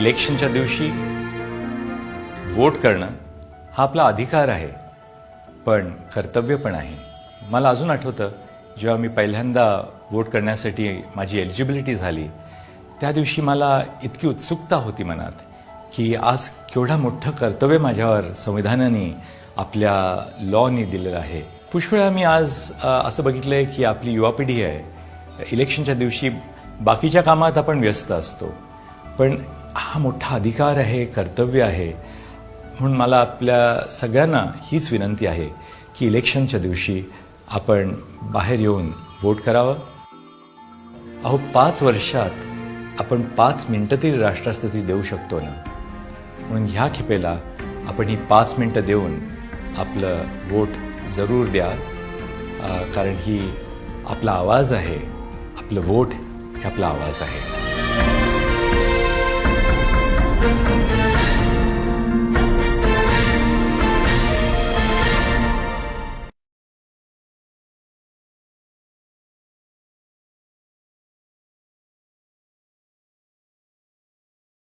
इलेक्शनच्या दिवशी वोट करणं हा आपला अधिकार आहे, पण कर्तव्य पण आहे. मला अजून आठवतं, जेव्हा मी पहिल्यांदा वोट करण्यासाठी माझी एलिजिबिलिटी झाली, त्या दिवशी मला इतकी उत्सुकता होती मनात की आज केवढा मोठं कर्तव्य माझ्यावर संविधानाने आपल्या लॉनी दिलेलं आहे. पुष्कळ मी आज असं बघितलं आहे की आपली युवा पिढी आहे, इलेक्शनच्या दिवशी बाकीच्या कामात आपण व्यस्त असतो, पण हा मोठा अधिकार आहे, कर्तव्य आहे. म्हणून मला आपल्या सगळ्यांना हीच विनंती आहे की इलेक्शनच्या दिवशी आपण बाहेर येऊन वोट करावं. अहो, 5 वर्षात आपण 5 मिनिटं तरी राष्ट्रासाठी देऊ शकतो ना. म्हणून ह्या खेपेला आपण ही 5 मिनिटं देऊन आपलं वोट जरूर द्या, कारण ही आपला आवाज आहे. आपलं वोट हे आपला आवाज आहे.